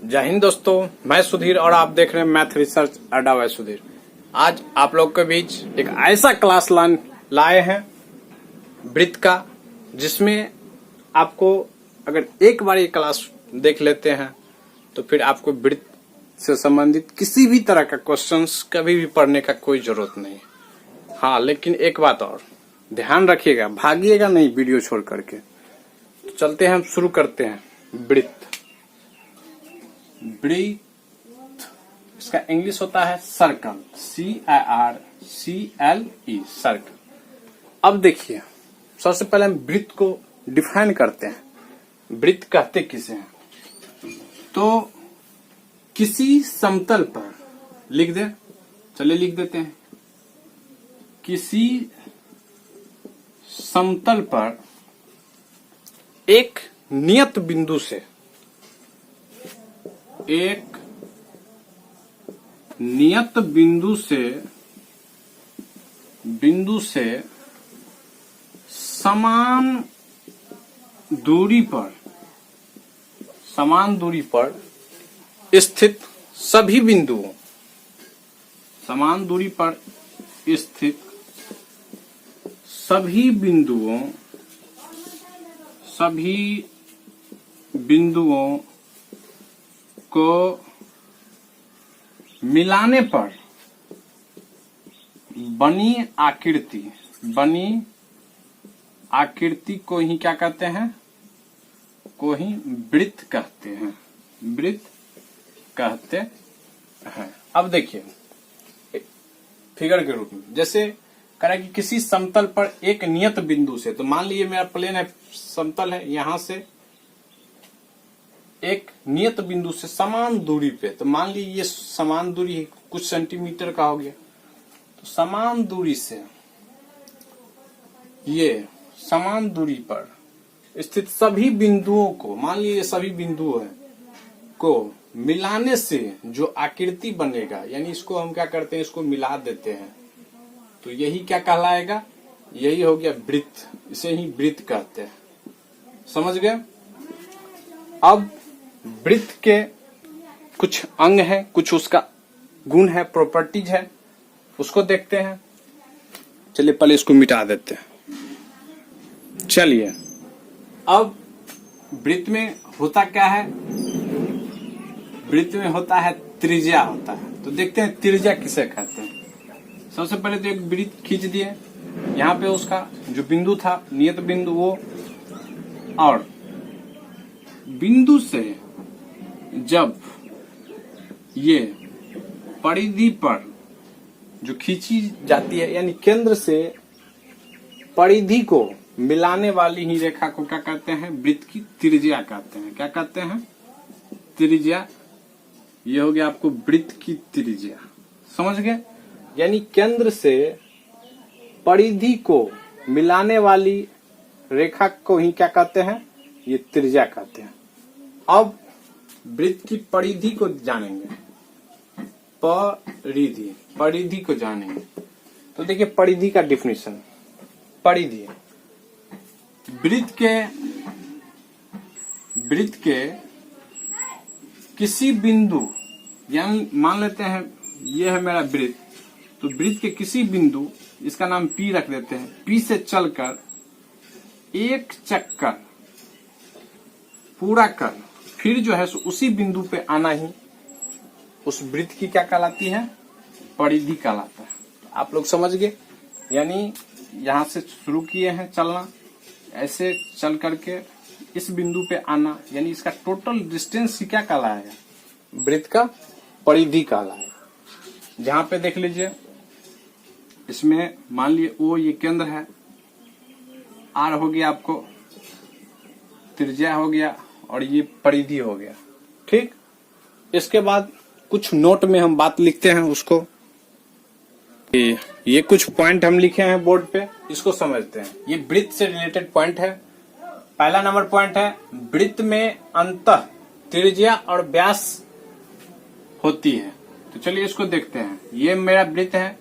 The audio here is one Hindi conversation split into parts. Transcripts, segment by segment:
जय हिंद दोस्तों, मैं सुधीर और आप देख रहे हैं मैथ रिसर्च अड्डा बाय सुधीर। आज आप लोग के बीच एक ऐसा क्लास लाए हैं वृत्त का, जिसमें आपको अगर एक बार ये क्लास देख लेते हैं तो फिर आपको वृत्त से संबंधित किसी भी तरह का क्वेश्चंस कभी भी पढ़ने का कोई जरूरत नहीं। हाँ, लेकिन एक बात और ध्यान रखिएगा, भागिएगा नहीं वीडियो छोड़ करके। तो चलते हैं, हम शुरू करते हैं। वृत्त इसका इंग्लिश होता है सर्कल, CIRCLE, सर्कल। अब देखिए, सबसे पहले हम वृत्त को डिफाइन करते हैं। वृत्त कहते किसे हैं? तो किसी समतल पर लिख दे, चलिए लिख देते हैं। किसी समतल पर एक नियत बिंदु से समान दूरी पर स्थित सभी बिंदुओं को मिलाने पर बनी आकृति को ही क्या कहते हैं? को ही वृत्त कहते हैं। अब देखिए, फिगर के रूप में जैसे कह रहा है कि किसी समतल पर एक नियत बिंदु से, तो मान लीजिए मेरा प्लेन है, समतल है, यहां से एक नियत बिंदु से समान दूरी पे, तो मान लीजिए ये समान दूरी कुछ सेंटीमीटर का हो गया। तो समान दूरी से ये समान दूरी पर स्थित सभी बिंदुओं को, मान लीजिए सभी बिंदुओं हैं, को मिलाने से जो आकृति बनेगा, यानी इसको हम क्या करते हैं, इसको मिला देते हैं, तो यही क्या कहलाएगा? यही हो गया वृत्त। इसे ही वृत्त कहते हैं। समझ गए? अब वृत्त के कुछ अंग है, कुछ उसका गुण है, प्रॉपर्टीज है, उसको देखते हैं। चलिए पहले इसको मिटा देते हैं। चलिए, अब वृत्त में होता क्या है? वृत्त में होता है त्रिज्या होता है। तो देखते हैं त्रिज्या किसे कहते हैं। सबसे पहले तो एक वृत्त खींच दिए, यहाँ पे उसका जो बिंदु था, नियत बिंदु, वो, और बिंदु से जब ये परिधि पर जो खींची जाती है, यानी केंद्र से परिधि को मिलाने वाली ही रेखा को क्या कहते हैं? वृत्त की त्रिज्या कहते हैं। क्या कहते हैं? त्रिज्या। ये हो गया आपको वृत्त की त्रिज्या। समझ गए? यानी केंद्र से परिधि को मिलाने वाली रेखा को ही क्या कहते हैं? ये त्रिज्या कहते हैं। अब वृत्त की परिधि को जानेंगे, परिधि को जानेंगे। तो देखिए परिधि का डिफिनीशन। परिधि वृत्त के किसी बिंदु, यानी मान लेते हैं ये है मेरा वृत्त, तो वृत्त के किसी बिंदु, इसका नाम P रख देते हैं, P से चलकर एक चक्कर पूरा कर फिर जो है उसी बिंदु पे आना ही उस वृत्त की क्या कहलाती है? परिधि कहलाता है। आप लोग समझ गए? यानी यहां से शुरू किए हैं चलना, ऐसे चल करके इस बिंदु पे आना, यानी इसका टोटल डिस्टेंस ही क्या कहलाएगा? वृत्त का परिधि कहलाएगा। जहां पे देख लीजिए, इसमें मान लीजिए O ये केंद्र है, R हो गया आपको त्रिज्या हो गया, और ये परिधि हो गया। ठीक, इसके बाद कुछ नोट में हम बात लिखते हैं उसको। ये कुछ पॉइंट हम लिखे हैं बोर्ड पे, इसको समझते हैं। ये वृत्त से रिलेटेड पॉइंट है। पहला नंबर पॉइंट है, वृत्त में अंतः त्रिज्या और व्यास होती है। तो चलिए इसको देखते हैं। ये मेरा वृत्त है,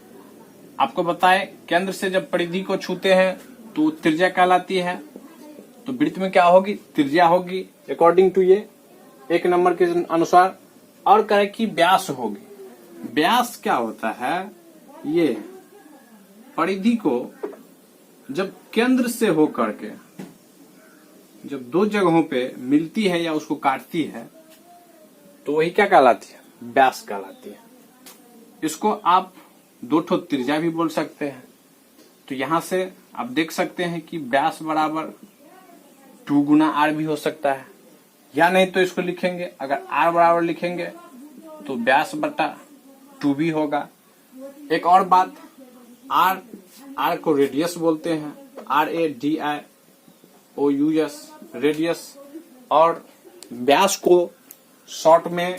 आपको बताए केंद्र से जब परिधि को छूते हैं तो त्रिज्या कहलाती है। तो वृत्त में क्या होगी? त्रिज्या होगी अकॉर्डिंग टू ये 1 नंबर के अनुसार, और कह कि व्यास होगी। व्यास क्या होता है, ये परिधि को जब केंद्र से होकर के जब 2 जगहों पे मिलती है या उसको काटती है तो वही क्या कहलाती है, व्यास कहलाती है। इसको आप 2 ठो त्रिज्या भी बोल सकते हैं। तो यहां से आप देख सकते हैं कि व्यास बराबर 2 गुना आर भी हो सकता है, या नहीं तो इसको लिखेंगे, अगर आर बराबर लिखेंगे तो व्यास बटा 2 भी होगा। एक और बात, आर को रेडियस बोलते हैं, RADIOUS रेडियस, और व्यास को शॉर्ट में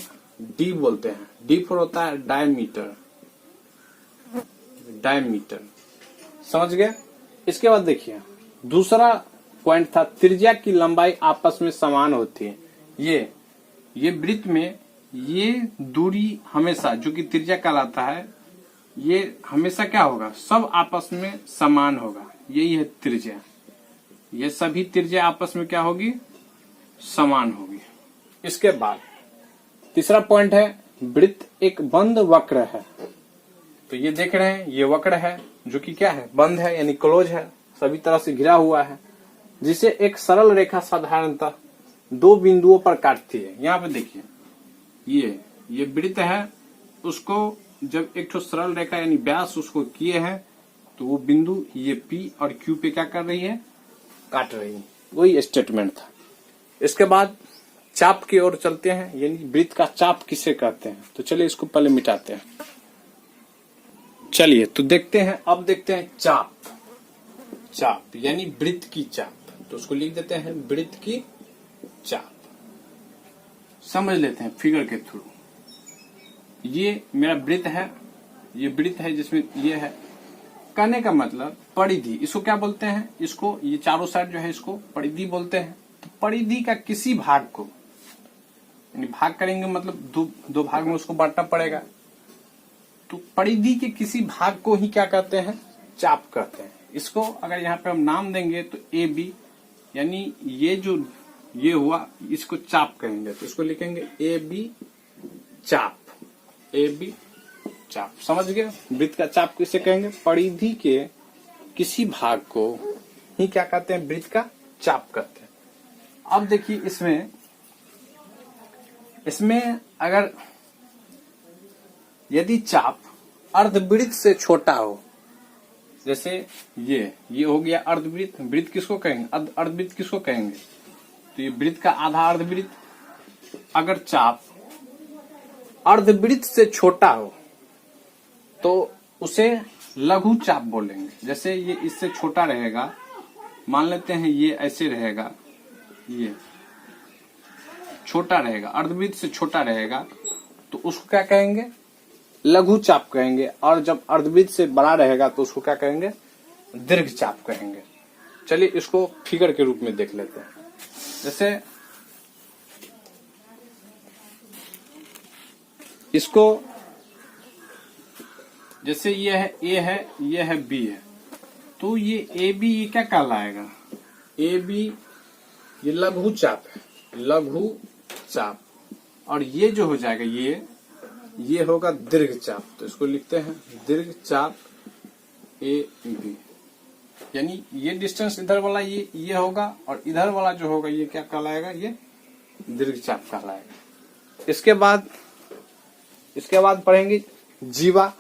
डी बोलते हैं। डी फॉर होता है डायमीटर, समझ गए। इसके बाद देखिए दूसरा पॉइंट था, त्रिज्या की लंबाई आपस में समान होती है। ये वृत्त में ये दूरी हमेशा, जो कि त्रिज्या कहलाता है, ये हमेशा क्या होगा, सब आपस में समान होगा। यही है त्रिज्या। ये सभी त्रिज्या आपस में क्या होगी, समान होगी। इसके बाद तीसरा पॉइंट है, वृत्त एक बंद वक्र है। तो ये देख रहे हैं, ये वक्र है जो कि क्या है, बंद है, यानी क्लोज है, सभी तरह से घिरा हुआ है, जिसे एक सरल रेखा साधारणतः 2 बिंदुओं पर काटती है। यहाँ पे देखिए, ये वृत्त है, उसको जब एक ठो सरल रेखा यानी व्यास उसको किए हैं तो वो बिंदु ये P और Q पे क्या कर रही है, काट रही है। वही स्टेटमेंट था। इसके बाद चाप की ओर चलते हैं, यानी वृत्त का चाप किसे कहते हैं। तो चलिए इसको पहले मिटाते हैं। चलिए तो देखते हैं, अब देखते हैं चाप यानी वृत्त की चाप। तो उसको लिख देते हैं वृत्त की चाप। समझ लेते हैं फिगर के थ्रू। ये मेरा वृत्त है, ये वृत्त है जिसमें ये है। कहने का मतलब परिधि, इसको क्या बोलते हैं, इसको ये चारों साइड जो है इसको परिधि बोलते हैं। तो परिधि का किसी भाग को, यानी भाग करेंगे मतलब दो भाग में उसको बांटना पड़ेगा। तो परिधि के किसी भाग को ही क्या कहते हैं, चाप कहते हैं। इसको अगर यहाँ पे हम नाम देंगे तो AB, यानी ये हुआ, इसको चाप कहेंगे। तो इसको लिखेंगे AB चाप, AB चाप। समझ गए, वृत्त का चाप किसे कहेंगे, परिधि के किसी भाग को ही क्या कहते हैं, वृत्त का चाप कहते हैं। अब देखिए इसमें अगर यदि चाप अर्धवृत्त से छोटा हो, जैसे ये हो गया अर्धवृत्त। वृत्त किसको कहेंगे, अर्धवृत्त किसको कहेंगे, तो ये वृत्त का आधा अर्धवृत्त। अगर चाप अर्धवृत्त से छोटा हो तो उसे लघु चाप बोलेंगे। जैसे ये इससे छोटा रहेगा, मान लेते हैं ये ऐसे रहेगा, ये छोटा रहेगा, अर्धवृत्त से छोटा रहेगा, तो उसको क्या कहेंगे, लघु चाप कहेंगे। और जब अर्धवृत्त से बड़ा रहेगा तो उसको क्या कहेंगे, दीर्घ चाप कहेंगे। चलिए इसको फिगर के रूप में देख लेते हैं। जैसे इसको, जैसे ये है A है, ये है B है, तो ये AB ये क्या कहलाएगा, AB ये लघु चाप है, लघु चाप। और ये जो हो जाएगा ये होगा दीर्घ चाप। तो इसको लिखते हैं दीर्घ चाप AB, यानी ये डिस्टेंस इधर वाला ये होगा, और इधर वाला जो होगा ये क्या कहलाएगा, ये दीर्घ चाप कहलाएगा। इसके बाद पढ़ेंगे जीवा।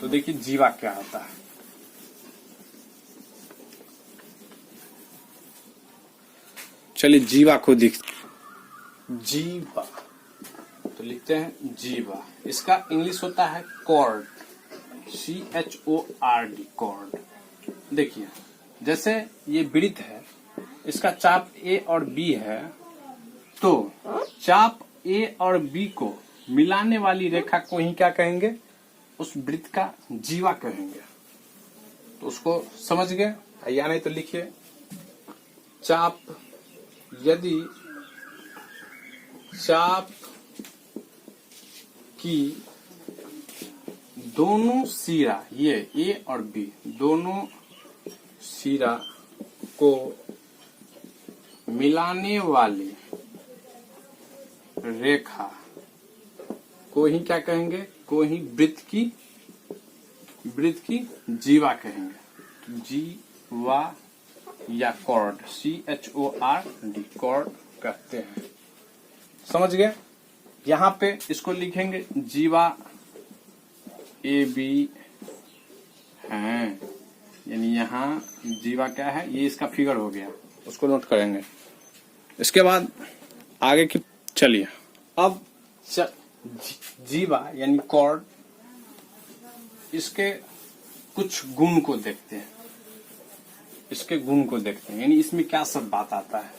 तो देखिए जीवा क्या होता है। चलिए जीवा को जीवा, तो लिखते हैं जीवा। इसका इंग्लिश होता है कॉर्ड, CHORD, कॉर्ड। देखिए जैसे ये वृत्त है, इसका चाप A और B है, तो चाप A और B को मिलाने वाली रेखा को ही क्या कहेंगे, उस वृत्त का जीवा कहेंगे। तो उसको समझ गए, या नहीं तो लिखिए चाप, यदि चाप की दोनों सिरा, ये A और B दोनों सिरा को मिलाने वाली रेखा को ही क्या कहेंगे, को ही वृत्त की जीवा कहेंगे। जीवा या कॉर्ड, CHORD, कॉर्ड कहते हैं। समझ गए? यहां पे इसको लिखेंगे जीवा AB हैं, यानी यहाँ जीवा क्या है, ये इसका फिगर हो गया, उसको नोट करेंगे। इसके बाद आगे की चलिए, अब जीवा यानी कॉर्ड, इसके कुछ गुण को देखते हैं, इसके गुण को देखते हैं, यानी इसमें क्या सब बात आता है।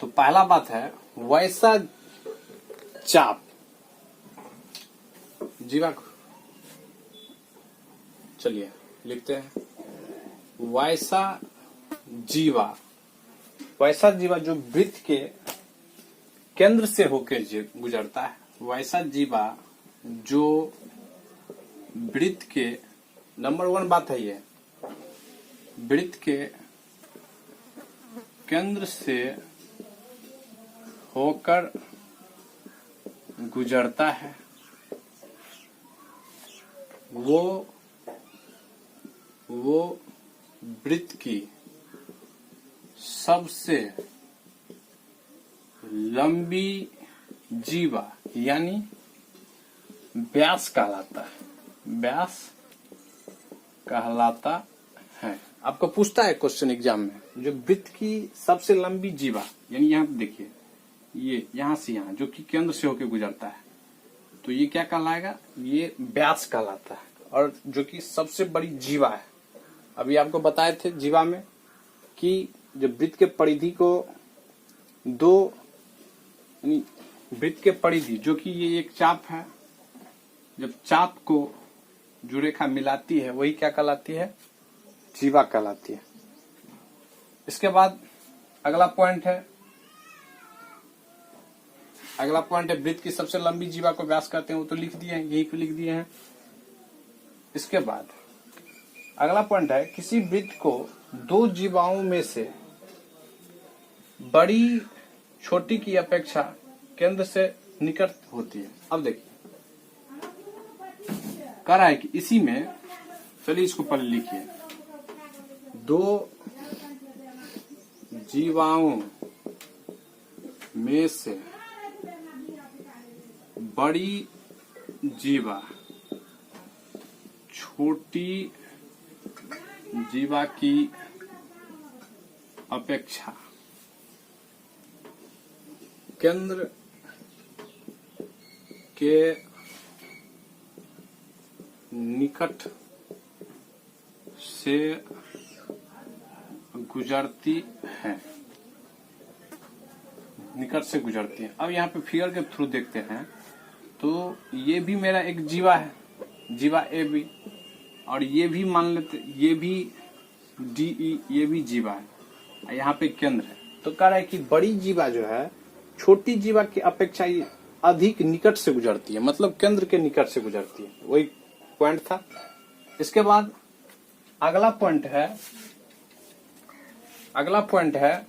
तो पहला बात है वैसा चाप, जीवा को चलिए लिखते हैं, वैसा जीवा जो वृत्त के केंद्र से होकर गुजरता है, वैसा जीवा जो वृत्त के, नंबर 1 बात है ये, वृत्त के केंद्र से होकर गुजरता है, वो वृत्त की सबसे लंबी जीवा यानी व्यास कहलाता है, व्यास कहलाता है। आपको पूछता है क्वेश्चन एग्जाम में, जो वृत्त की सबसे लंबी जीवा, यानी यहाँ पे देखिए, ये यहां से यहां जो कि केंद्र से होकर गुजरता है, तो ये क्या कहलाएगा, ये व्यास कहलाता है, और जो कि सबसे बड़ी जीवा है। अभी आपको बताए थे जीवा में कि जब वृत्त के परिधि को दो, यानी वृत्त के परिधि जो कि ये एक चाप है, जब चाप को जो रेखा मिलाती है वही क्या कहलाती है, जीवा कहलाती है। इसके बाद अगला पॉइंट है वृत्त की सबसे लंबी जीवा को व्यास कहते हैं, वो तो लिख दिए हैं, यही पे लिख दिए हैं। इसके बाद अगला पॉइंट है किसी वृत्त को दो जीवाओं में से बड़ी छोटी की अपेक्षा केंद्र से निकट होती है। अब देखिए कह रहा है कि इसी में, चलिए इसको पहले लिखिए, दो जीवाओं में से बड़ी जीवा छोटी जीवा की अपेक्षा केंद्र के निकट से गुजरती है, निकट से गुजरती है। अब यहाँ पे फिगर के थ्रू देखते हैं, तो ये भी मेरा एक जीवा है, जीवा ए बी, और ये भी मान लेते, ये भी DE, ये भी जीवा है, यहाँ पे केंद्र है। तो कह रहा है कि बड़ी जीवा जो है छोटी जीवा की अपेक्षा अधिक निकट से गुजरती है, मतलब केंद्र के निकट से गुजरती है, वही पॉइंट था। इसके बाद अगला पॉइंट है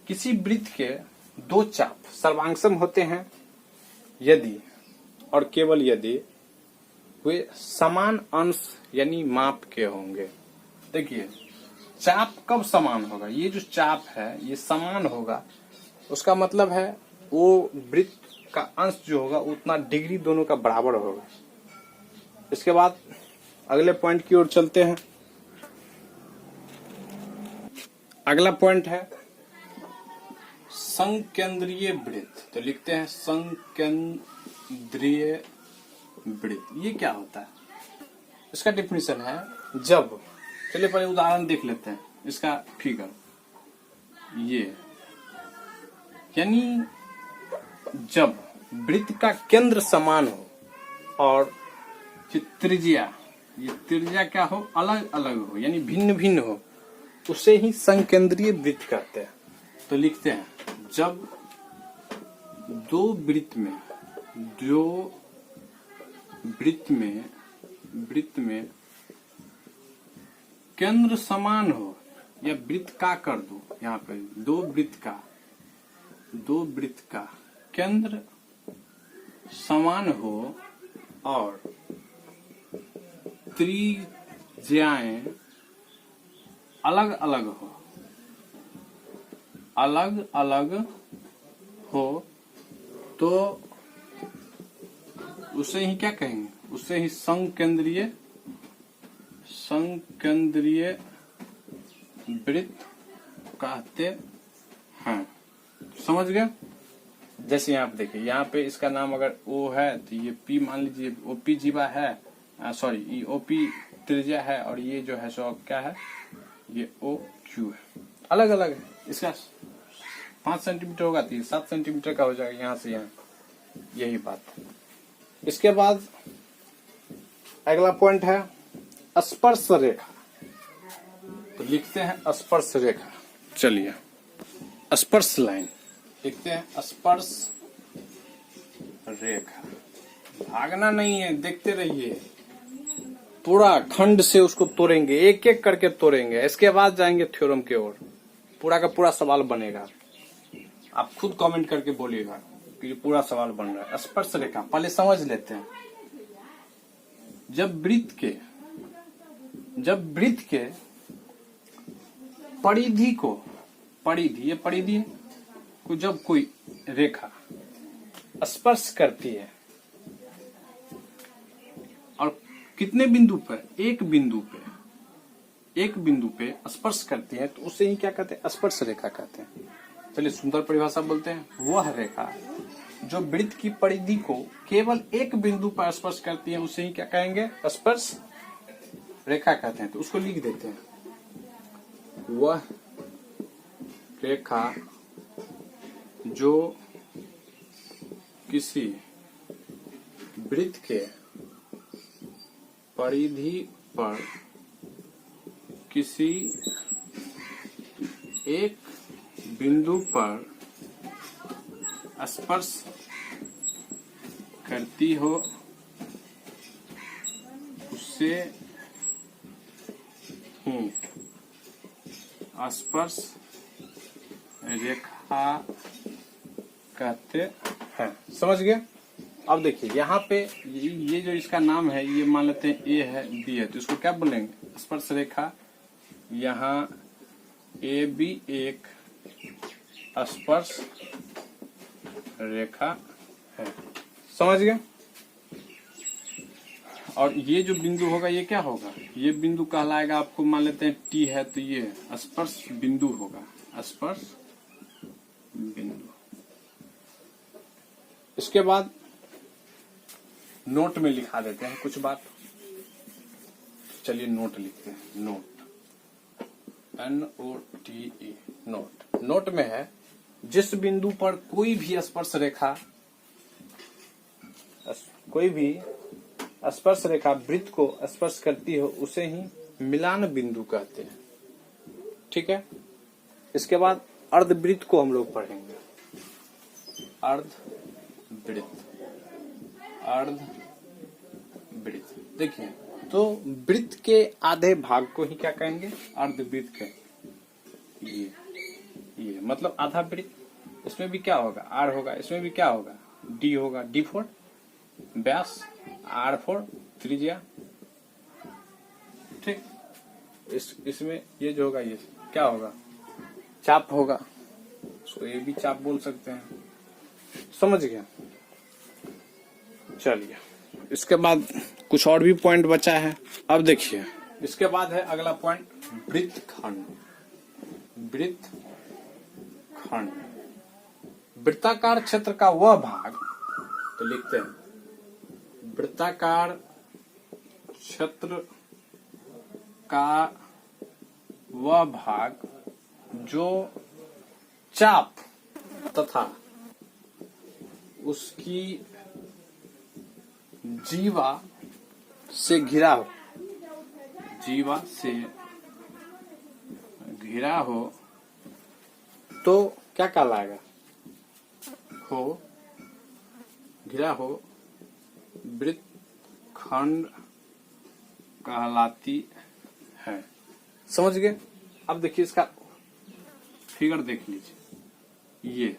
किसी वृत्त के दो चाप सर्वांगसम होते हैं यदि और केवल यदि वे समान अंश यानी माप के होंगे। देखिए चाप कब समान होगा, ये जो चाप है ये समान होगा, उसका मतलब है वो वृत्त का अंश जो होगा उतना डिग्री दोनों का बराबर होगा। इसके बाद अगले पॉइंट की ओर चलते हैं। अगला पॉइंट है संकेंद्रीय वृत्त, तो लिखते हैं संकेंद्रीय वृत्त। ये क्या होता है, इसका डेफिनेशन है, जब, चलिए पहले उदाहरण देख लेते हैं इसका फिगर, ये यानी जब वृत्त का केंद्र समान हो और त्रिज्या, ये त्रिज्या क्या हो, अलग अलग हो, यानी भिन्न भिन्न हो, उसे ही संकेंद्रीय वृत्त कहते हैं। तो लिखते हैं जब दो वृत्त में केंद्र समान हो, या वृत्त का कर दो, यहाँ पे दो वृत्त का केंद्र समान हो और त्रिज्याएं अलग अलग हो तो उसे ही क्या कहेंगे? उसे ही संकेंद्रीय वृत्त कहते हैं। समझ गए? जैसे यहाँ पे देखिए, यहाँ पे इसका नाम अगर O है तो ये P मान लीजिए, OP जीवा है, सॉरी ये OP त्रिज्या है, और ये जो है सो क्या है, ये OQ है। अलग अलग है। इसका 5 सेंटीमीटर होगा तो 7 सेंटीमीटर का हो जाएगा यहाँ से यहाँ, यही बात है। इसके बाद अगला पॉइंट है स्पर्श रेखा। तो लिखते हैं स्पर्श रेखा। चलिए स्पर्श लाइन लिखते हैं, स्पर्श रेखा। भागना नहीं है, देखते रहिए, पूरा खंड से उसको तोड़ेंगे, एक एक करके तोड़ेंगे, इसके बाद जाएंगे थ्योरम की ओर। पूरा का पूरा सवाल बनेगा, आप खुद कमेंट करके बोलिएगा कि पूरा सवाल बन रहा है। स्पर्श रेखा पहले समझ लेते हैं। जब वृत्त के परिधि को जब कोई रेखा स्पर्श करती है और कितने बिंदु पर? एक बिंदु पे स्पर्श करती है, तो उसे ही क्या कहते हैं? स्पर्श रेखा कहते हैं। चलिए सुंदर परिभाषा बोलते हैं, वह रेखा जो वृत्त की परिधि को केवल एक बिंदु पर स्पर्श करती है, उसे ही क्या कहेंगे? स्पर्श रेखा कहते हैं। तो उसको लिख देते हैं, वह रेखा जो किसी वृत्त के परिधि पर किसी एक बिंदु पर स्पर्श करती हो, उससे ही स्पर्श रेखा कहते हैं। समझ गए? अब देखिए यहाँ पे ये जो इसका नाम है, ये मान लेते हैं A है, B है, तो इसको क्या बोलेंगे? स्पर्श रेखा। यहाँ AB एक स्पर्श रेखा है। समझ गए? और ये जो बिंदु होगा ये क्या होगा? ये बिंदु कहलाएगा, आपको मान लेते हैं T है, तो ये स्पर्श बिंदु होगा, स्पर्श बिंदु। इसके बाद नोट में लिखा देते हैं कुछ बात। चलिए नोट लिखते हैं, नोट NOTE नोट। नोट में है, जिस बिंदु पर कोई भी स्पर्श रेखा वृत्त को स्पर्श करती हो, उसे ही मिलान बिंदु कहते हैं। ठीक है? इसके बाद अर्धवृत्त को हम लोग पढ़ेंगे। अर्धवृत्त देखिए, तो वृत्त के आधे भाग को ही क्या कहेंगे? अर्धवृत्त कहेंगे। ये मतलब आधा वृत्त। इसमें भी क्या होगा? R होगा, इसमें भी क्या होगा? D होगा, D4 व्यास, R4 त्रिज्या। ठीक, इसमें ये जो होगा, ये क्या होगा? चाप होगा, उसको ये भी चाप बोल सकते हैं। समझ गया? चलिए इसके बाद कुछ और भी पॉइंट बचा है। अब देखिए, इसके बाद है अगला पॉइंट वृत्तखंड। वृत्ताकार क्षेत्र का वह भाग, तो लिखते हैं वृत्ताकार क्षेत्र का वह भाग जो चाप तथा उसकी जीवा से घिरा हो, तो क्या कहलाएगा? घिरा हो वृत्तखंड कहलाती है। समझ गए? अब देखिए इसका फिगर देख लीजिए। ये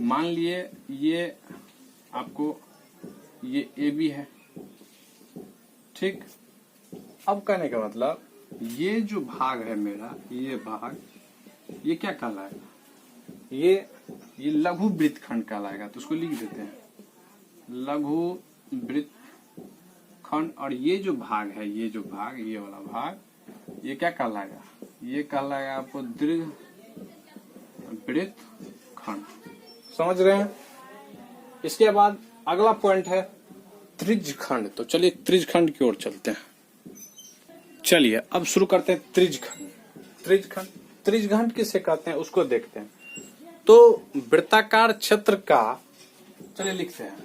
मान लिए ये आपको ये ए बी है, ठीक। अब कहने का मतलब ये जो भाग है मेरा, ये भाग ये क्या कहलाएगा, ये लघु वृत्तखंड कहलाएगा। तो उसको लिख देते हैं लघु वृत्तखंड। और ये जो भाग है, ये जो भाग, ये वाला भाग, ये क्या कहलाएगा, ये कहलाएगा आपको दीर्घ वृत्तखंड। समझ रहे हैं। इसके बाद अगला पॉइंट है त्रिज्यखंड। तो चलिए त्रिज्यखंड की ओर चलते हैं। चलिए अब शुरू करते हैं त्रिज्यखंड। त्रिज्यखंड किसे कहते हैं उसको देखते हैं। तो वृत्ताकार क्षेत्र का, चलिए लिखते हैं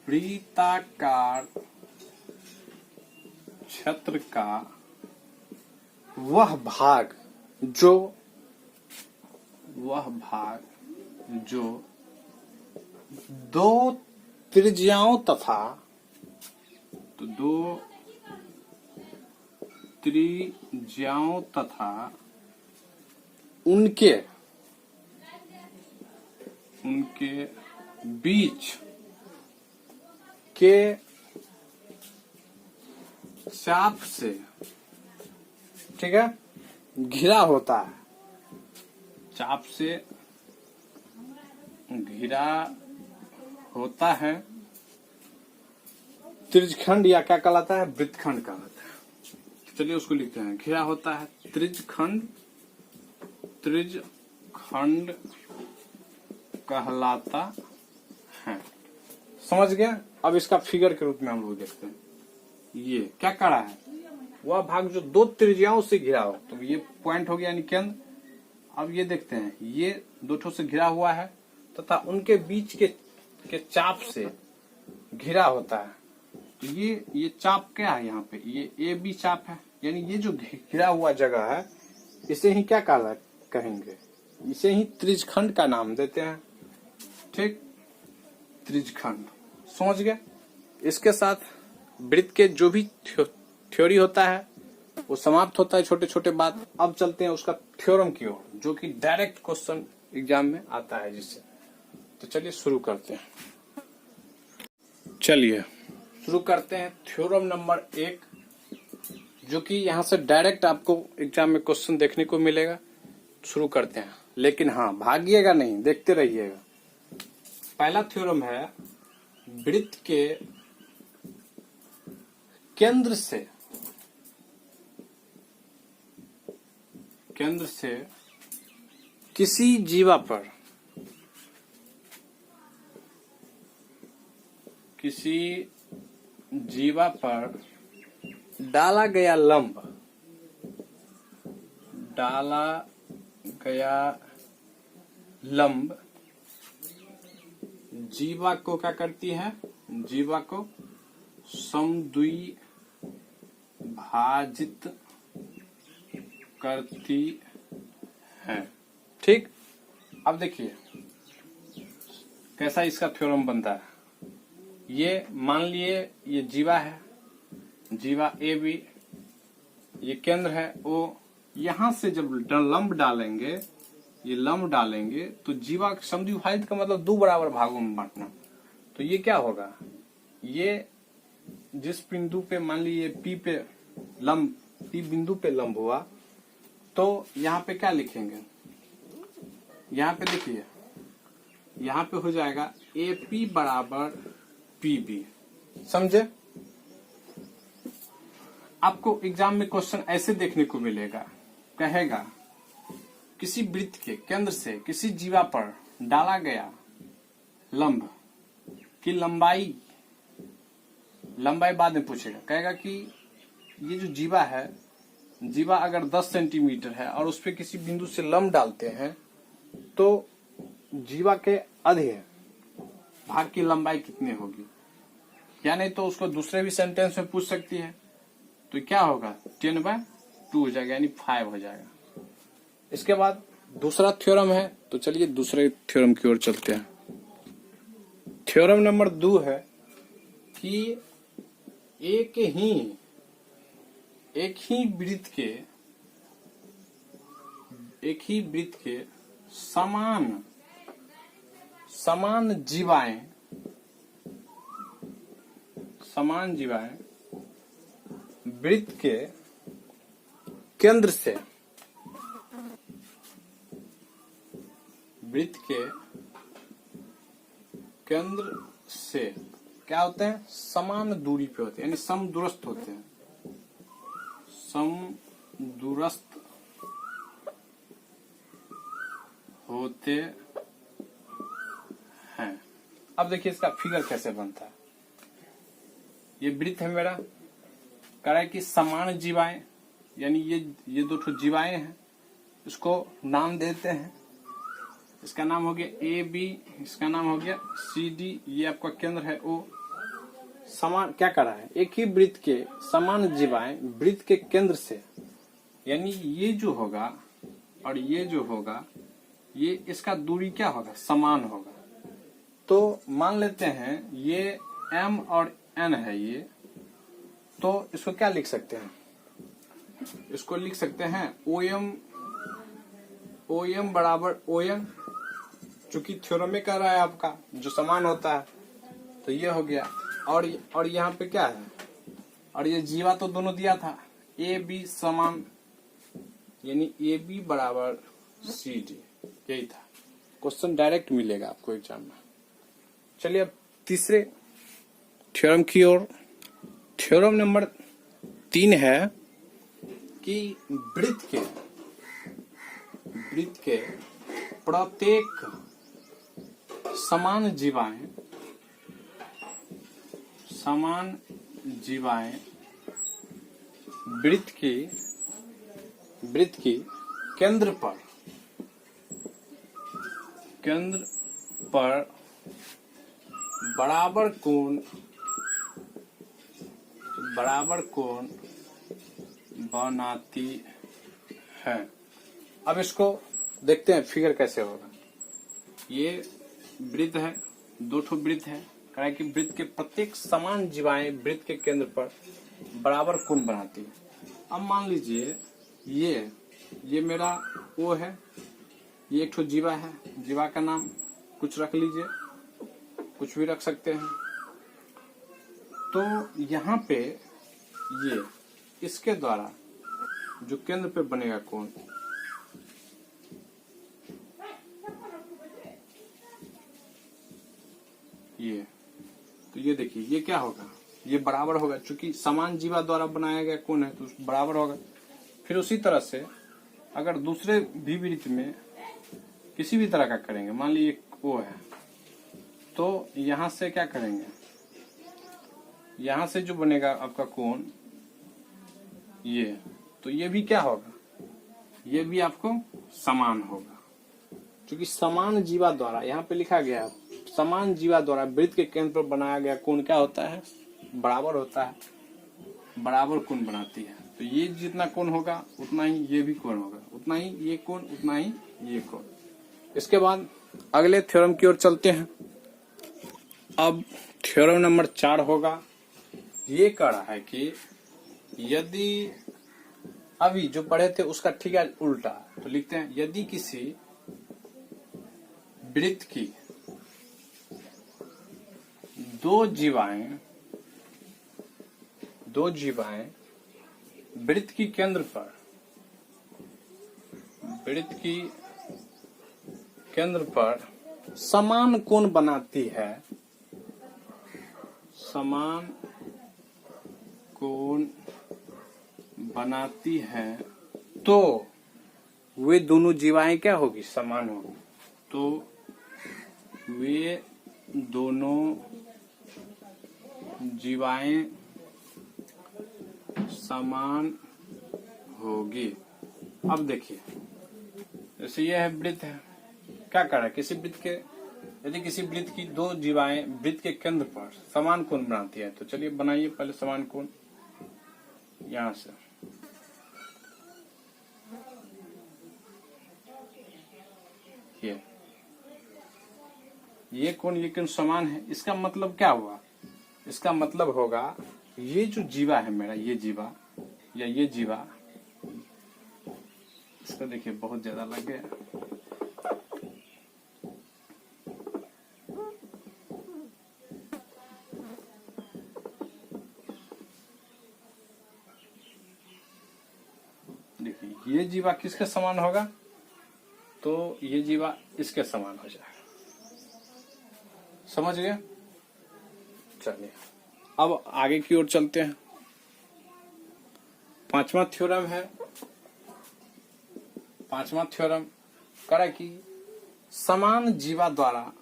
वृत्ताकार क्षेत्र का वह भाग जो दो त्रिज्याओं तथा, तो दो त्रिज्याओं तथा उनके बीच के चाप से, ठीक है, घिरा होता है। चाप से घिरा होता है त्रिज्यखंड, या क्या कहलाता है, वृत्तखंड कहलाता है। चलिए उसको लिखते हैं, घिरा होता है त्रिज्यखंड कहलाता है। समझ गए। अब इसका फिगर के रूप में हम लोग देखते हैं। ये क्या कर रहा है, वह भाग जो दो त्रिज्याओं से घिरा हो। तो ये पॉइंट हो गया यानी केंद्र। अब ये देखते हैं, ये दो ठों से घिरा हुआ है तथा उनके बीच के चाप से घिरा होता है। तो ये चाप क्या है, यहाँ पे ये ए बी चाप है। यानी ये जो घिरा हुआ जगह है, इसे ही क्या कहेंगे, इसे ही त्रिज्यखंड का नाम देते हैं, ठीक। त्रिज्यखंड, समझ गए। इसके साथ वृत्त के जो भी थ्योरी होता है वो समाप्त होता है, छोटे छोटे बात। अब चलते हैं उसका थ्योरम की ओर, जो कि डायरेक्ट क्वेश्चन एग्जाम में आता है जिससे। तो चलिए शुरू करते हैं। चलिए शुरू करते हैं थ्योरम नंबर 1, जो कि यहाँ से डायरेक्ट आपको एग्जाम में क्वेश्चन देखने को मिलेगा। शुरू करते हैं, लेकिन हाँ भागिएगा नहीं, देखते रहिएगा। पहला थ्योरम है वृत्त के केंद्र से किसी जीवा पर डाला गया लंब जीवा को क्या करती है, जीवा को समद्विभाजित करती है, ठीक। अब देखिए कैसा इसका थ्योरम बनता है। ये मान लिए ये जीवा है, जीवा ए बी, ये केंद्र है ओ। यहां से जब लंब डालेंगे, ये लंब डालेंगे तो जीवा समद्विभाजित का मतलब दो बराबर भागों में बांटना। तो ये क्या होगा, ये जिस बिंदु पे मान लीजिए पी बिंदु पे लंब हुआ, तो यहाँ पे क्या लिखेंगे, यहाँ पे देखिए, यहाँ पे हो जाएगा ए पी बराबर पी बी। समझे। आपको एग्जाम में क्वेश्चन ऐसे देखने को मिलेगा, कहेगा किसी वृत्त के केंद्र से किसी जीवा पर डाला गया लंब की लंबाई बाद में पूछेगा। कहेगा कि ये जो जीवा है, जीवा अगर 10 सेंटीमीटर है और उस पर किसी बिंदु से लंब डालते हैं तो जीवा के आधे भाग की लंबाई कितनी होगी, या नहीं तो उसको दूसरे भी सेंटेंस में पूछ सकती है। तो क्या होगा, 10/2 हो जाएगा, यानी 5 हो जाएगा। इसके बाद दूसरा थ्योरम है। तो चलिए दूसरे थ्योरम की ओर चलते हैं। थ्योरम नंबर 2 है कि एक ही वृत्त के एक ही वृत्त के समान जीवाएं वृत्त के केंद्र से क्या होते हैं, समान दूरी पे होते हैं, यानी समदूरस्थ होते हैं, समदूरस्थ होते हैं। अब देखिए इसका फिगर कैसे बनता है। ये वृत्त है मेरा, कह रहा है कि समान जीवाएं, यानी ये दो ठो जीवाएं हैं, इसको नाम देते हैं। इसका नाम हो गया ए बी, इसका नाम हो गया सी डी, ये आपका केंद्र है ओ। समान क्या कर रहा है, एक ही वृत्त के समान जीवाएं वृत्त के केंद्र से, यानी ये जो होगा और ये जो होगा, ये इसका दूरी क्या होगा, समान होगा। तो मान लेते हैं ये m और n है ये, तो इसको क्या लिख सकते हैं, इसको लिख सकते हैं OM बराबर ON, चूंकि थ्योरम में कह रहा है आपका जो समान होता है, तो ये हो गया। और यहाँ पे क्या है, और ये जीवा तो दोनों दिया था, ए बी समान, यानी ए बी बराबर सी डी, यही था। क्वेश्चन डायरेक्ट मिलेगा आपको एग्जाम में। चलिए अब तीसरे थ्योरम की ओर। थ्योरम नंबर 3 है कि वृत्त के प्रत्येक समान जीवाएं वृत्त की केंद्र पर बराबर कोण बनाती है। अब इसको देखते हैं फिगर कैसे होगा। ये वृत्त है, दो ठो वृत्त है, कह रहा है कि वृत्त के प्रत्येक समान जीवाएं वृत्त के केंद्र पर बराबर कोण बनाती है। अब मान लीजिए ये मेरा ओ है, ये एक ठो जीवा है, जीवा का नाम कुछ रख लीजिए, कुछ भी रख सकते हैं। तो यहाँ पे ये इसके द्वारा जो केंद्र पे बनेगा कोण, ये, तो ये देखिए ये क्या होगा, ये बराबर होगा, क्योंकि समान जीवा द्वारा बनाया गया कोण है तो बराबर होगा। फिर उसी तरह से अगर दूसरे भी वृत्त में किसी भी तरह का करेंगे, मान लीजिए ओ है, तो यहां से क्या करेंगे, यहां से जो बनेगा आपका कोण ये, तो ये भी क्या होगा, ये भी आपको समान होगा, क्योंकि समान जीवा द्वारा, यहाँ पे लिखा गया है समान जीवा द्वारा वृत्त के केंद्र पर बनाया गया कोण क्या होता है, बराबर होता है, बराबर कोण बनाती है। तो ये जितना कोण होगा उतना ही ये भी कोण होगा, उतना ही ये कोण, उतना ही ये कोण। इसके बाद अगले थ्योरम की ओर चलते हैं। अब थ्योरम नंबर 4 होगा। ये कह रहा है कि यदि अभी जो पढ़े थे उसका ठीक है उल्टा, तो लिखते हैं यदि किसी वृत्त की दो जीवाएं वृत्त की केंद्र पर समान कोण बनाती है, समान कोण बनाती है, तो वे दोनों जीवाएं क्या होगी, समान होगी। तो वे दोनों जीवाएं समान होगी। अब देखिए जैसे यह है वृत्त है, क्या कर रहा है, किसी वृत्त के, यदि किसी वृत्त की दो जीवाएं वृत्त के केंद्र पर समान कोण बनाती है, तो चलिए बनाइए पहले समान कोण। यहां से ये कोण समान है, इसका मतलब क्या हुआ, इसका मतलब होगा ये जो जीवा है मेरा, ये जीवा या ये जीवा इसको देखिए बहुत ज्यादा लग गया। देखिए ये जीवा किसके समान होगा, तो ये जीवा इसके समान हो जाएगा। समझ गए? चलिए अब आगे की ओर चलते हैं। पांचवा थ्योरम है। पांचवा थ्योरम कह रहा है कि समान जीवा द्वारा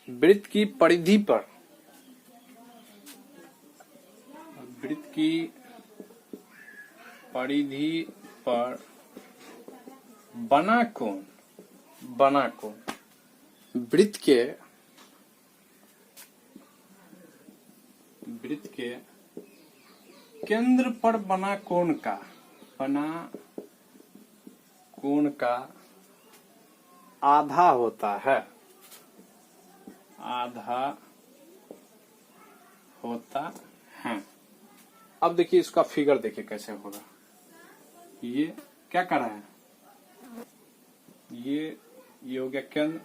वृत्त की परिधि पर बना कोण वृत्त के केंद्र पर बना कोण का आधा होता है। अब देखिए इसका फिगर देखिए कैसे होगा। ये क्या कर रहा है, ये हो गया केंद्र।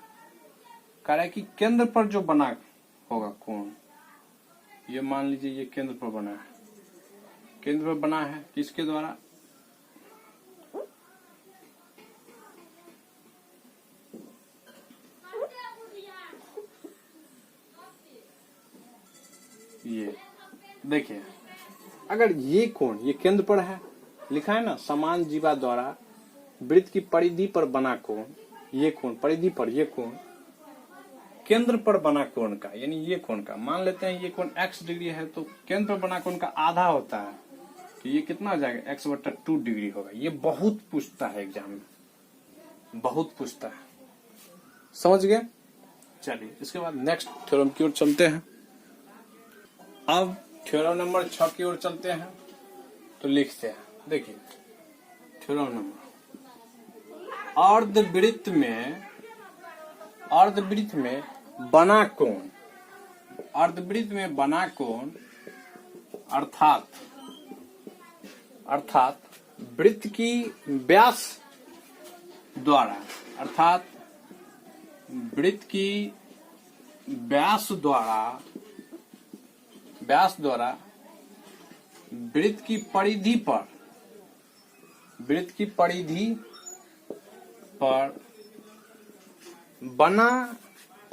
कह रहा है कि केंद्र पर जो बना होगा कोण, ये मान लीजिए ये केंद्र पर बना है। केंद्र पर बना है किसके द्वारा, ये देखिए अगर ये कोण ये केंद्र पर है, लिखा है ना समान जीवा द्वारा वृत्त की परिधि पर बना कोण, ये कोण परिधि पर, ये कोण केंद्र पर बना कोण का, यानी ये कोण का मान लेते हैं ये कोण x डिग्री है, तो केंद्र पर बना कोण का आधा होता है, तो ये कितना हो जाएगा x/2 डिग्री होगा। ये बहुत पूछता है एग्जाम में, बहुत पूछता है। समझ गए? चलिए इसके बाद नेक्स्ट थ्योरम की ओर चलते हैं। अब थ्योरम नंबर 6 की ओर चलते हैं। तो लिखते हैं, देखिए थ्योरम नंबर अर्धवृत्त में बना कोण अर्थात वृत्त की व्यास द्वारा वृत्त की परिधि पर बना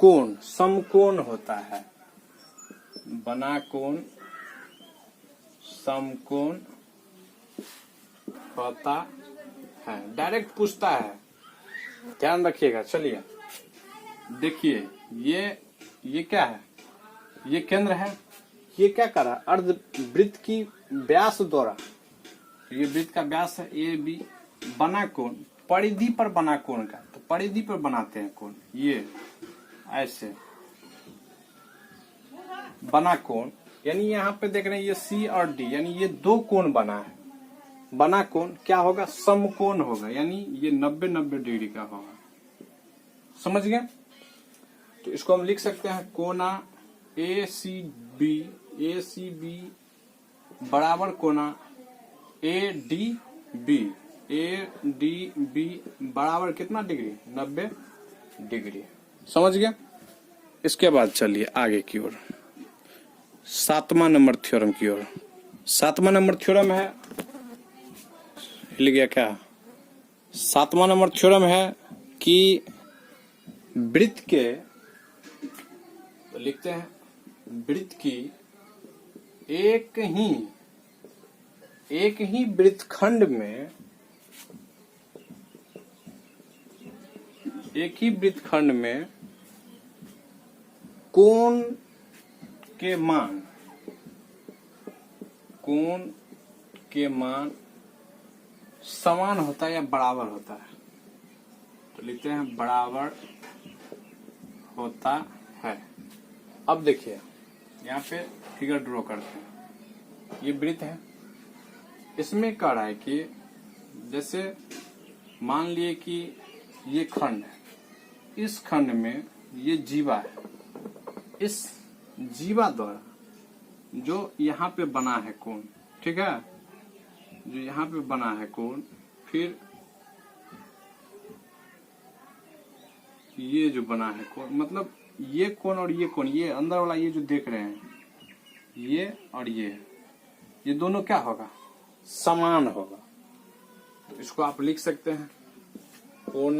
कोण समकोण होता है। बना कोण समकोण होता है। डायरेक्ट पूछता है, ध्यान रखिएगा। चलिए देखिए ये क्या है, ये केंद्र है। ये क्या कर रहा है, अर्धवृत्त की व्यास द्वारा, ये वृत्त का व्यास है ए बी, बना कोण परिधि पर बना कोण का, तो परिधि पर बनाते हैं कोण, ये ऐसे बना कोण, यानी यहाँ पे देख रहे हैं ये सी और डी, यानी ये दो कोण बना है। बना कोण क्या होगा, समकोण होगा, यानी ये 90-90 डिग्री का होगा। समझ गए? तो इसको हम लिख सकते हैं कोना ए सी बी बराबर कोना ए डी बी बराबर कितना डिग्री, 90 डिग्री। समझ गया? इसके बाद चलिए आगे की ओर, 7वां नंबर थ्योरम की ओर। 7वां नंबर थ्योरम है, हिल गया क्या? 7वां नंबर थ्योरम है कि वृत्त के, तो लिखते हैं वृत्त की एक ही वृत्तखंड में कोण के मान समान होता है या बराबर होता है। तो लिखते हैं बराबर होता है। अब देखिए यहाँ पे फिगर ड्रॉ करते हैं। ये वृत्त है, इसमें कह रहा है कि जैसे मान लिए कि ये खंड है, इस खंड में ये जीवा है, इस जीवा द्वारा जो यहाँ पे बना है कोण, ठीक है, जो यहाँ पे बना है कोण, फिर ये जो बना है कोण, मतलब ये कोण और ये कोण, ये अंदर वाला ये जो देख रहे हैं, ये और ये दोनों क्या होगा, समान होगा। तो इसको आप लिख सकते हैं कोण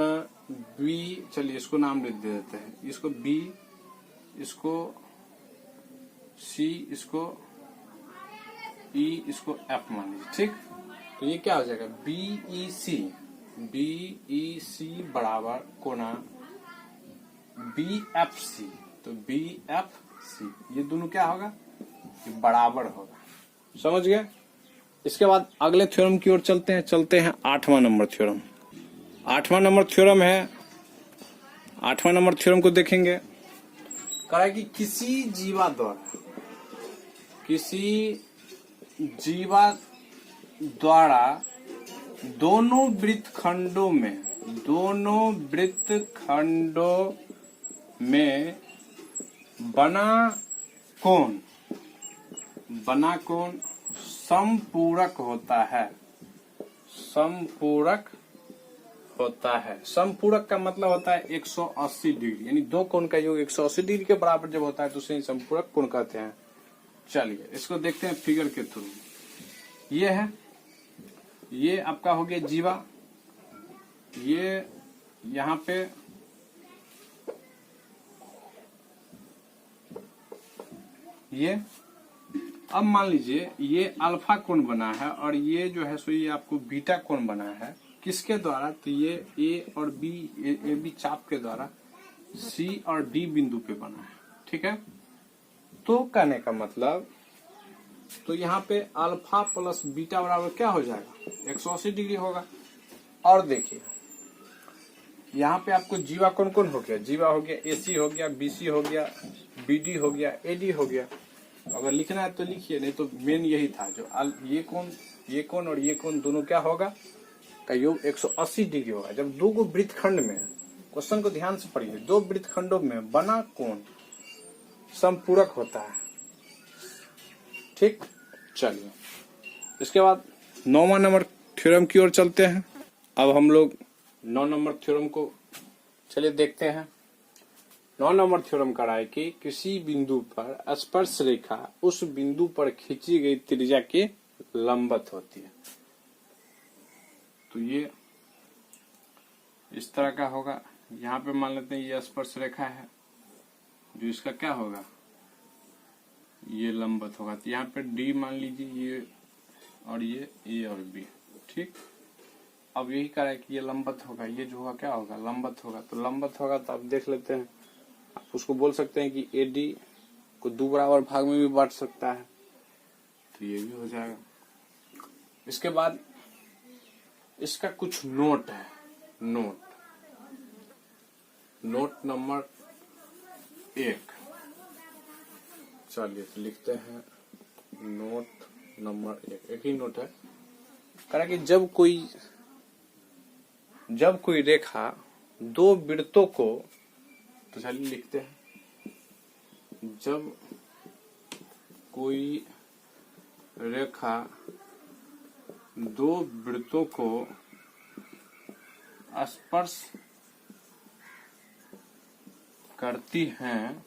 बी, चलिए इसको नाम दे देते हैं, इसको बी, इसको सी, इसको ई, इसको एफ मान लीजिए, ठीक। तो ये क्या हो जाएगा, बी सी बराबर कोणा बी एफ सी। तो बी एफ सी ये दोनों क्या होगा, ये बराबर होगा, समझ गए। इसके बाद अगले थ्योरम की ओर चलते हैं 8वां नंबर थ्योरम। 8वां नंबर थ्योरम है, 8वां नंबर थ्योरम को देखेंगे, कह रहा है कि किसी जीवा द्वारा दोनों वृत्तखंडों में बना कोण समपूरक होता है। समपूरक का मतलब होता है 180 डिग्री, यानी दो कोण का योग 180 डिग्री के बराबर जब होता है तो उसे समपूरक कोण कहते हैं। चलिए इसको देखते हैं फिगर के थ्रू। ये है, ये आपका हो गया जीवा, ये यहाँ पे ये, अब मान लीजिए ये अल्फा कोण बना है और ये जो है सो ये आपको बीटा कोण बना है, किसके द्वारा, तो ये ए और बी, ए बी चाप के द्वारा सी और डी बिंदु पे बना है, ठीक है। तो कहने का मतलब, तो यहाँ पे अल्फा प्लस बीटा बराबर क्या हो जाएगा, 180 डिग्री होगा। और देखिए यहाँ पे आपको जीवा कौन कौन हो गया, जीवा हो गया, एसी हो गया, बीसी हो गया, बीडी हो गया, एडी हो गया। अगर लिखना है तो लिखिए, नहीं तो मेन यही था जो ये कौन और ये कौन दोनों क्या होगा का योग 180 डिग्री होगा। जब दो गो वृत्तखंड में, क्वेश्चन को ध्यान से पढ़िए, दो वृत्तखंडों में बना कोण समपूरक होता है, ठीक। चलिए इसके बाद 9वां नंबर थ्योरम की ओर चलते हैं। अब हम लोग 9 नंबर थ्योरम को चलिए देखते हैं। 9 नंबर थ्योरम कह रहा है कि किसी बिंदु पर स्पर्श रेखा उस बिंदु पर खींची गई त्रिज्या के लंबवत होती है। तो ये इस तरह का होगा, यहाँ पे मान लेते हैं ये स्पर्श रेखा है, जो इसका क्या होगा, ये लंबवत होगा। तो यहाँ पे डी मान लीजिए, ये और ये ए और बी, ठीक। अब यही कह रहा है कि ये लंबवत होगा, ये जो होगा क्या होगा, लंबवत होगा। तो लंबवत होगा तो आप देख लेते हैं, आप उसको बोल सकते हैं कि एडी को 2 बराबर भाग में भी बांट सकता है, तो ये भी हो जाएगा। इसके बाद इसका कुछ नोट है, नोट नंबर 1। चलिए तो लिखते हैं नोट नंबर 1, एक ही नोट है। कह रहा कि जब कोई रेखा दो वृत्तों को, तो चलिए लिखते हैं, जब कोई रेखा दो वृत्तों को स्पर्श करती हैं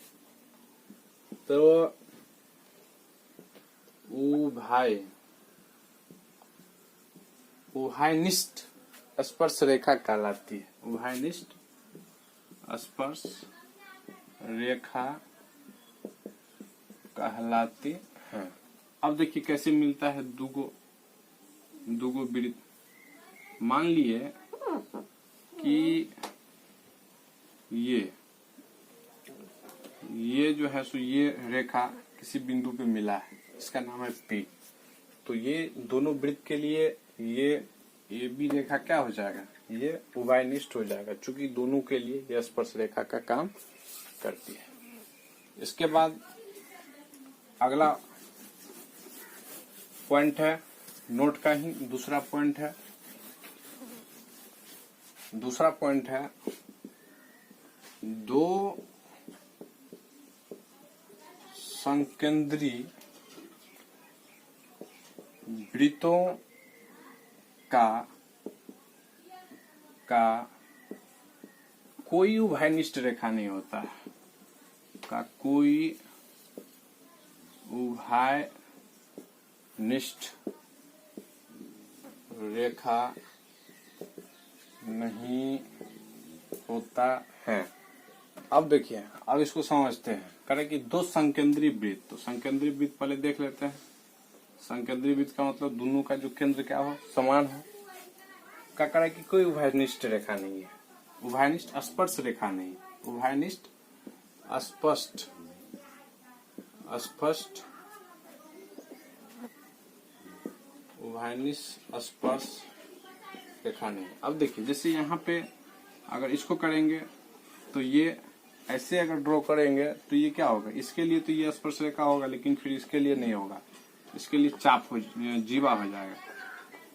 तो उभयनिष्ठ स्पर्श रेखा कहलाती है। उभयनिष्ठ स्पर्श रेखा कहलाती है। अब देखिए कैसे मिलता है दूगो वृत्त। मान लिए कि ये जो है सो ये रेखा किसी बिंदु पे मिला है, इसका नाम है P। तो ये दोनों वृत्त के लिए ये ए बी रेखा क्या हो जाएगा, ये उभयनिष्ठ हो जाएगा, क्योंकि दोनों के लिए यह स्पर्श रेखा का काम करती है। इसके बाद अगला पॉइंट है, नोट का ही दूसरा पॉइंट है, दो संकेंद्री वृत्तों का कोई उभयनिष्ठ रेखा नहीं होता है, का कोई उभयनिष्ठ रेखा नहीं होता है। अब देखिए, अब इसको समझते हैं। करें कि दो संकेंद्रीय वृत्त, तो संकेंद्रीय वृत्त पहले देख लेते हैं। संकेंद्रीय वृत्त का मतलब दोनों का जो केंद्र क्या हो, समान हो। क्या करें कि कोई उभयनिष्ठ रेखा नहीं है, उभयनिष्ठ स्पर्श रेखा नहीं, उभयनिष्ठ स्पष्ट उभयनिष्ठ स्पर्श रेखा नहीं। अब देखिए, जैसे यहाँ पे अगर इसको करेंगे तो ये ऐसे अगर ड्रॉ करेंगे तो ये क्या होगा, इसके लिए तो ये स्पर्श रेखा होगा, लेकिन फिर इसके लिए नहीं होगा, इसके लिए चाप हो, जीवा हो जाएगा,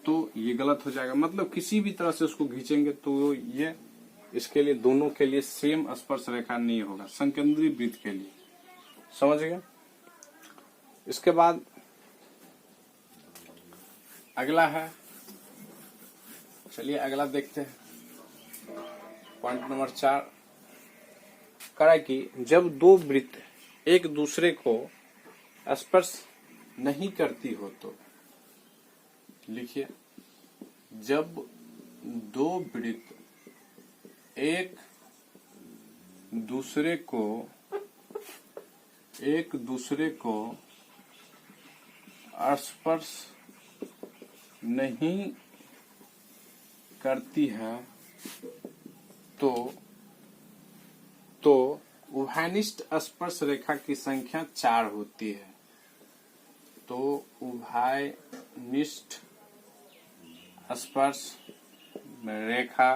तो ये गलत हो जाएगा। मतलब किसी भी तरह से उसको खींचेंगे तो ये इसके लिए, दोनों के लिए सेम स्पर्श रेखा नहीं होगा, संकेंद्रीय वृत्त के लिए। समझ गए? इसके बाद अगला है, चलिए अगला देखते हैं। पॉइंट नंबर 4 करा कि जब दो वृत्त एक दूसरे को स्पर्श नहीं करती हो तो, लिखिए, जब दो वृत्त एक दूसरे को स्पर्श नहीं करती है तो उभयनिष्ठ स्पर्श रेखा की संख्या 4 होती है। तो उभयनिष्ठ स्पर्श रेखा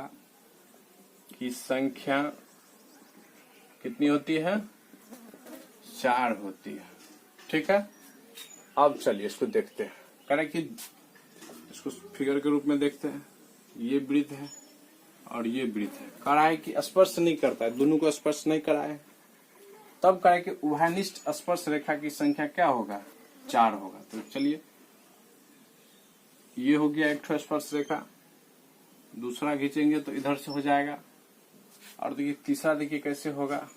की संख्या कितनी होती है? 4 होती है। ठीक है, अब चलिए इसको देखते हैं। करें कि इसको फिगर के रूप में देखते हैं। ये वृत्त है और ये वृत्त है। करा है कि स्पर्श नहीं करता है, दोनों को स्पर्श नहीं करा है, तब कहा कि उभयनिष्ठ स्पर्श रेखा की संख्या क्या होगा? 4 होगा। तो चलिए, ये हो गया एक ठो स्पर्श रेखा, दूसरा खींचेंगे तो इधर से हो जाएगा, और देखिए तीसरा देखिए कैसे होगा।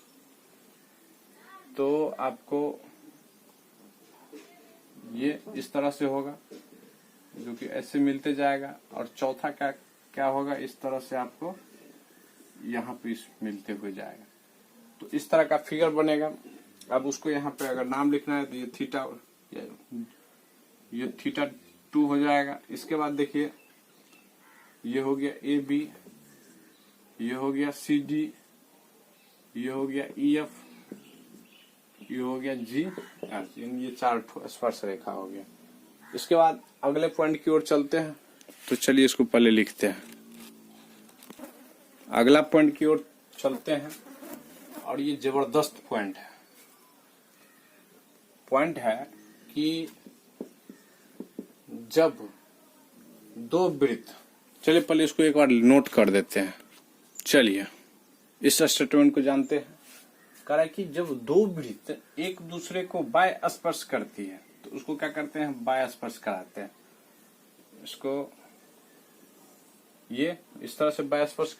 तो आपको ये इस तरह से होगा, जो कि ऐसे मिलते जाएगा, और चौथा क्या होगा, इस तरह से आपको यहाँ पे मिलते हुए जाएगा। तो इस तरह का फिगर बनेगा। अब उसको यहाँ पे अगर नाम लिखना है तो ये थीटा 2 हो जाएगा। इसके बाद देखिए, ये हो गया AB, ये हो गया CD, ये हो गया EF, ये हो गया G, ये 4 स्पर्श रेखा हो गया। इसके बाद अगले पॉइंट की ओर चलते हैं। तो चलिए इसको पहले लिखते हैं। अगला पॉइंट की ओर चलते हैं, और ये जबरदस्त पॉइंट है। पॉइंट है कि जब दो वृत्त, चलिए पहले इसको एक बार नोट कर देते हैं। चलिए इस स्टेटमेंट को जानते हैं। कह रहा है कि जब दो वृत्त एक दूसरे को बाय स्पर्श करती है तो उसको क्या करते हैं? बाय स्पर्श कराते हैं। इसको ये इस तरह से बाय स्पर्श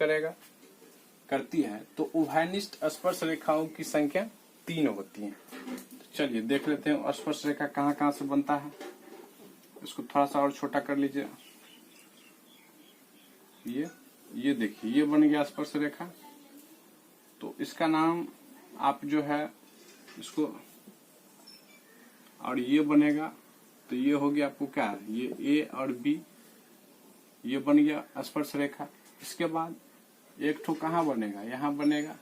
करती है तो उभयनिष्ठ स्पर्श रेखाओं की संख्या 3 होती है। तो चलिए देख लेते हैं स्पर्श रेखा कहाँ कहाँ से बनता है। इसको थोड़ा सा और छोटा कर लीजिए। ये देखिए, ये बन गया स्पर्श रेखा। तो इसका नाम आप जो है इसको, और ये बनेगा तो ये हो गया आपको क्या, ये A और B, ये बन गया स्पर्श रेखा। इसके बाद एक ठो कहाँ बनेगा? यहाँ बनेगा।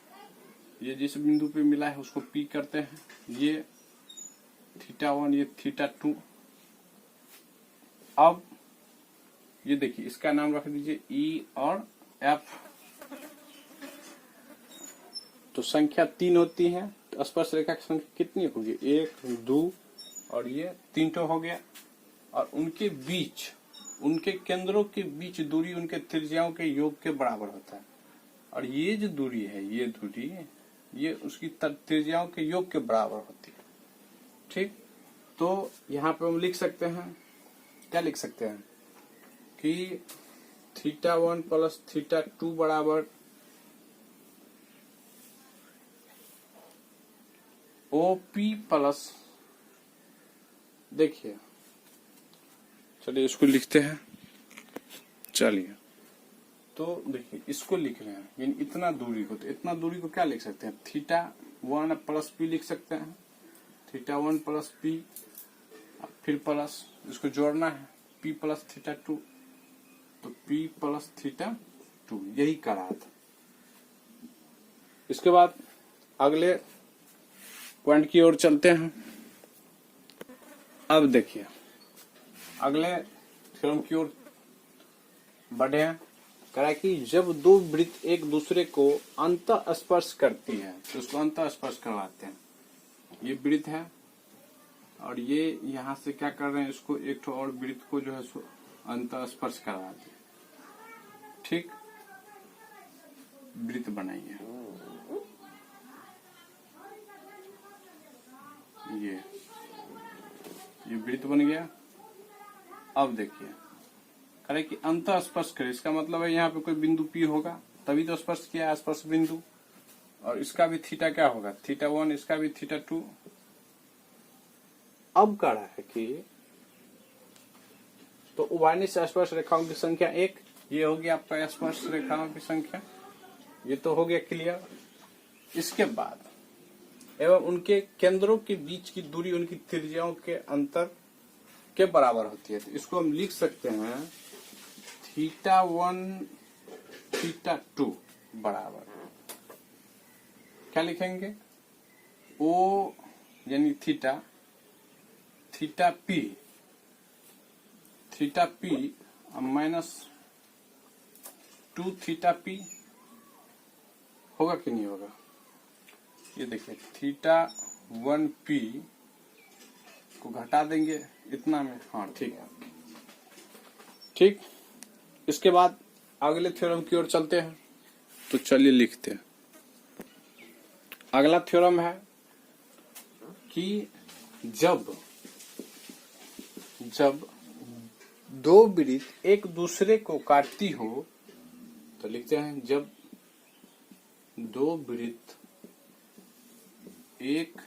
ये जिस बिंदु पे मिला है उसको P करते हैं। ये θ1, ये θ2। अब ये देखिए, इसका नाम रख दीजिए E और F। तो संख्या 3 होती है। तो स्पर्श रेखा की संख्या कितनी होगी? 1, 2 और ये 3 ठो हो गया। और उनके बीच, उनके केंद्रों के बीच दूरी उनके त्रिज्याओं के योग के बराबर होता है। और ये जो दूरी है, ये दूरी ये उसकी त्रिज्याओं के योग के बराबर होती है। ठीक, तो यहाँ पे हम लिख सकते हैं क्या लिख सकते हैं कि θ1 प्लस θ2 बराबर OP प्लस, देखिए चलिए इसको लिखते हैं। चलिए तो देखिए इसको लिख रहे हैं, यानी इतना दूरी को, तो इतना दूरी को क्या लिख सकते हैं, θ1 प्लस P लिख सकते हैं। θ1 प्लस P, फिर प्लस इसको जोड़ना है P प्लस θ2, तो P प्लस θ2 यही करा था। इसके बाद अगले पॉइंट की ओर चलते हैं। अब देखिए अगले थ्योरम की ओर बढ़े हैं। कहा कि जब दो वृत्त एक दूसरे को अंतः स्पर्श करती है तो उसको अंतः स्पर्श करवाते हैं। ये वृत्त है और ये यहाँ से क्या कर रहे हैं, इसको एक ठो और वृत्त को जो है अंतः स्पर्श करवाते हैं। ठीक, वृत्त बनाइए। ये वृत्त बन गया। अब देखिए करे कि अंतः स्पर्श करे, इसका मतलब है यहाँ पे कोई बिंदु P होगा तभी तो स्पर्श किया है, स्पर्श बिंदु। और इसका भी थीटा क्या होगा, θ1, इसका भी θ2। अब कह रहा है कि तो उभयनिष्ठ स्पर्श रेखाओं की संख्या 1, ये होगी आपका स्पर्श रेखाओं की संख्या, ये तो हो गया क्लियर। इसके बाद एवं उनके केंद्रों के बीच की दूरी उनकी त्रिज्याओं के अंतर के बराबर होती है। तो इसको हम लिख सकते हैं θ1 θ2 बराबर क्या लिखेंगे, O यानी थीटा, θP माइनस 2θP होगा कि नहीं होगा। ये देखिए θ1P को घटा देंगे इतना में, हाँ ठीक है। ठीक, इसके बाद अगले थ्योरम की ओर चलते हैं। तो चलिए लिखते हैं। अगला थ्योरम है कि जब दो वृत्त एक दूसरे को काटती हो, तो लिखते हैं जब दो वृत्त एक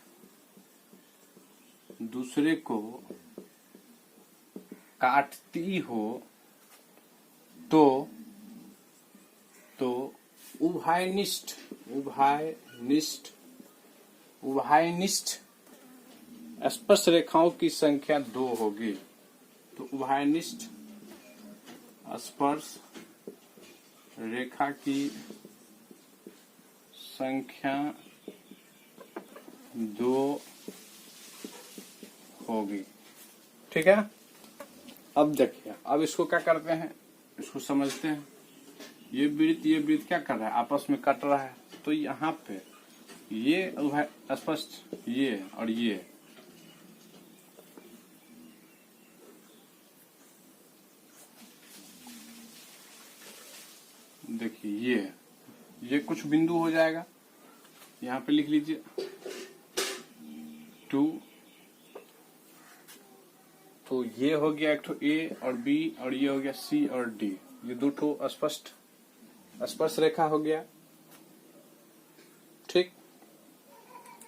दूसरे को काटती हो तो उभयनिष्ठ स्पर्श रेखाओं की संख्या 2 होगी। तो उभयनिष्ठ स्पर्श रेखा की संख्या 2 होगी। ठीक है। अब देखिए, अब इसको क्या करते हैं, इसको समझते हैं। ये वृत्त क्या कर रहा है, आपस में कट रहा है। तो यहाँ पे ये स्पष्ट ये और ये देखिए ये कुछ बिंदु हो जाएगा। यहाँ पे लिख लीजिए 2। तो ये हो गया एक ठो A और B और ये हो गया C और D। ये दो ठो स्पर्श रेखा हो गया। ठीक,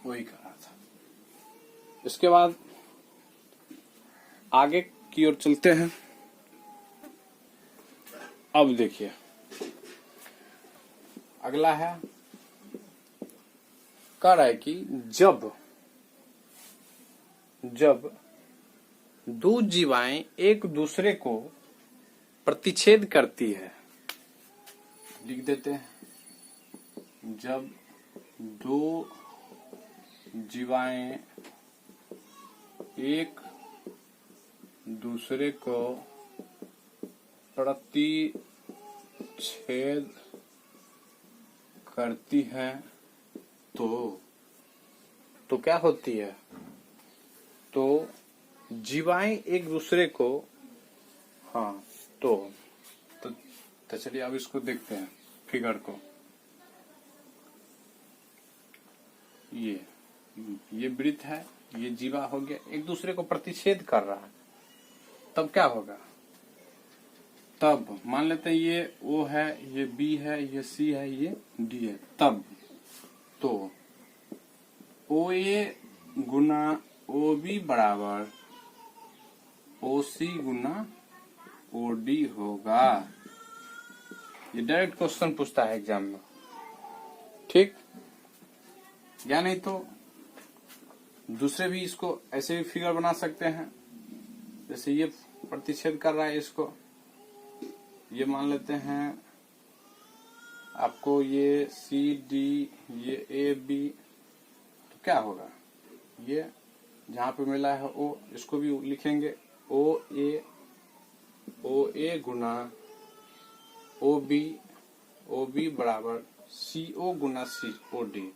वही कहा था। इसके बाद आगे की ओर चलते हैं। अब देखिए अगला है, कह रहा है कि जब दो जीवाएं एक दूसरे को प्रतिच्छेद करती है, लिख देते हैं जब दो जीवाएं एक दूसरे को प्रतिच्छेद करती हैं तो क्या होती है, तो जीवाएं एक दूसरे को, हाँ तो चलिए अब इसको देखते हैं फिगर को। ये वृत्त है, ये जीवा हो गया, एक दूसरे को प्रतिच्छेद कर रहा है। तब क्या होगा, तब मान लेते हैं ये O है, ये B है, ये C है, ये D है, तब तो OA गुना OB बराबर OC गुना OD होगा। ये डायरेक्ट क्वेश्चन पूछता है एग्जाम में, ठीक। या नहीं तो दूसरे भी इसको ऐसे भी फिगर बना सकते हैं, जैसे ये प्रतिच्छेद कर रहा है इसको, ये मान लेते हैं आपको ये सी डी, ये ए बी, तो क्या होगा, ये जहां पे मिला है ओ, इसको भी लिखेंगे ओ ए गुना ओ बी बराबर सी ओ गुना सी ओ डी,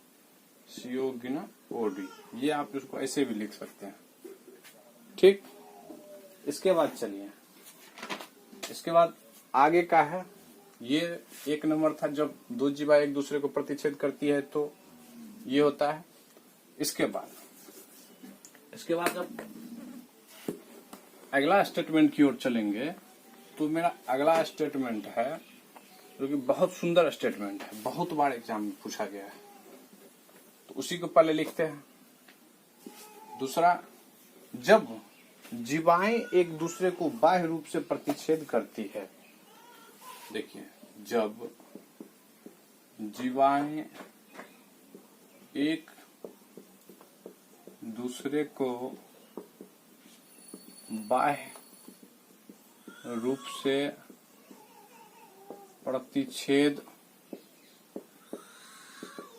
सी ओ गुना ओ डी। ये आप इसको ऐसे भी लिख सकते हैं, ठीक। इसके बाद चलिए, इसके बाद आगे का है, ये एक नंबर था जब दो जीवा एक दूसरे को प्रतिच्छेद करती है तो ये होता है। इसके बाद जब अगला स्टेटमेंट की ओर चलेंगे तो मेरा अगला स्टेटमेंट है जो कि बहुत सुंदर स्टेटमेंट है, बहुत बार एग्जाम में पूछा गया है, तो उसी को पहले लिखते हैं। दूसरा, जब जीवाएं एक दूसरे को बाह्य रूप से प्रतिच्छेद करती है, देखिए जब जीवाएं एक दूसरे को बाह्य रूप से प्रतिच्छेद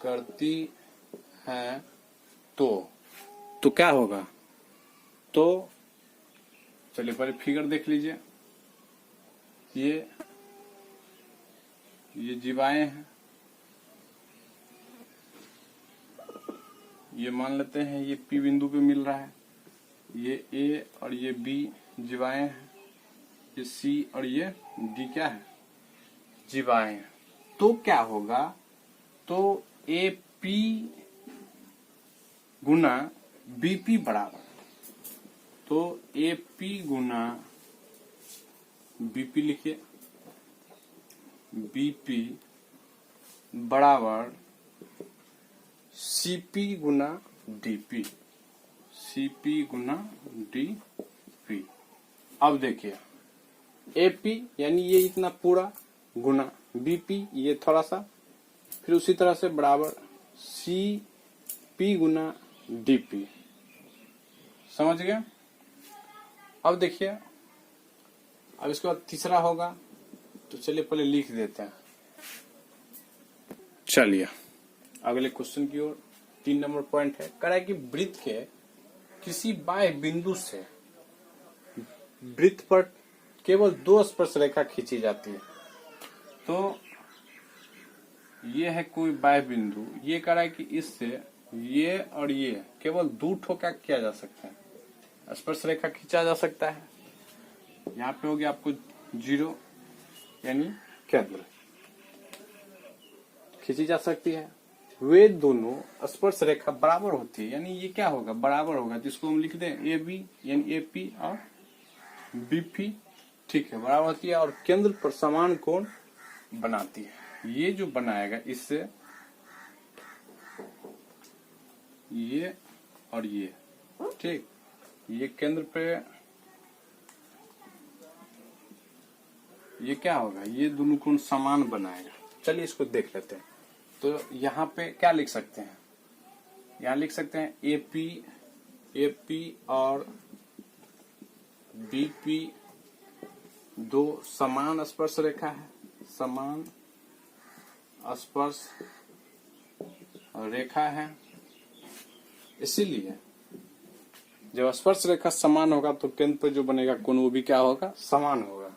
करती हैं तो क्या होगा, तो चलिए पहले फिगर देख लीजिए। ये जीवाएं हैं, ये मान लेते हैं ये P बिंदु पे मिल रहा है, ये A और ये B जीवाएं हैं, ये C और ये D क्या है, जीवाएं हैं। तो क्या होगा, तो AP गुना BP बराबर, तो AP गुना BP लिखिए, BP बराबर CP गुना DP, CP गुना DP। अब देखिए AP यानी ये इतना पूरा गुना BP ये थोड़ा सा, फिर उसी तरह से बराबर CP गुना DP, समझ गए। अब देखिए, अब इसके बाद तीसरा होगा, तो चलिए पहले लिख देते हैं। चलिए अगले क्वेश्चन की ओर, 3 नंबर पॉइंट है, कह रहा है कि वृत्त के किसी बाह्य बिंदु से वृत्त पर केवल 2 स्पर्श रेखा खींची जाती है। तो ये है कोई बाह्य बिंदु, ये कह रहा है कि इससे ये और ये केवल 2 ठो क्या किया जा सकता है, स्पर्श रेखा खींचा जा सकता है। यहाँ पे हो गया आपको 0 यानी केंद्र खींची जा सकती है। वे दोनों स्पर्श रेखा बराबर होती है, यानी ये क्या होगा, बराबर होगा, जिसको हम लिख दें ए बी यानी AP और BP, ठीक है, बराबर होती है और केंद्र पर समान कोण बनाती है। ये जो बनाएगा इससे ये और ये, ठीक, ये केंद्र पे ये क्या होगा, ये दोनों कोण समान बनाएगा। चलिए इसको देख लेते हैं। तो यहाँ पे क्या लिख सकते हैं, यहाँ लिख सकते हैं AP और BP 2 समान स्पर्श रेखा है, समान स्पर्श रेखा है। इसीलिए जब स्पर्श रेखा समान होगा तो केंद्र पर जो बनेगा कोण वो भी क्या होगा, समान होगा।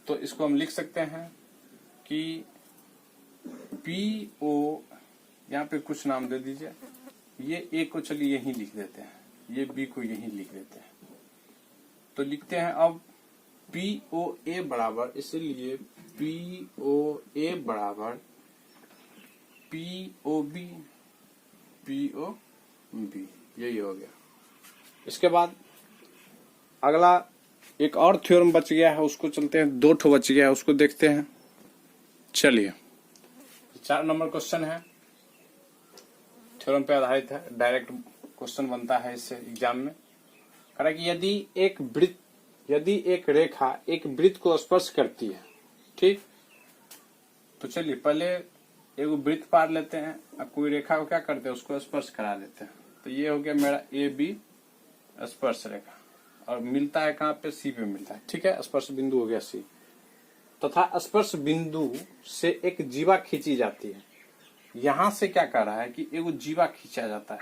तो इसको हम लिख सकते हैं कि PO, यहाँ पे कुछ नाम दे दीजिए, ये A को चलिए यहीं लिख देते हैं, ये B को यहीं लिख देते हैं। तो लिखते हैं अब POA बराबर, इसलिए POA बराबर POB, यही हो गया। इसके बाद अगला एक और थ्योरम बच गया है, उसको चलते हैं, 2 ठो बच गया है, उसको देखते हैं। चलिए 4 नंबर क्वेश्चन है, थ्योरम पे आधारित है, डायरेक्ट क्वेश्चन बनता है इससे एग्जाम में। कह रहा है कि यदि एक रेखा एक वृत्त को स्पर्श करती है, ठीक, तो चलिए पहले एक वृत्त पार लेते हैं, अब कोई रेखा को क्या करते हैं, उसको स्पर्श करा देते हैं। तो ये हो गया मेरा ए बी स्पर्श रेखा, और मिलता है कहाँ पे, सी पे मिलता है, ठीक है, स्पर्श बिंदु हो गया सी। तथा स्पर्श बिंदु से एक जीवा खींची जाती है। यहां से क्या कर रहा है कि एगो जीवा खींचा जाता है।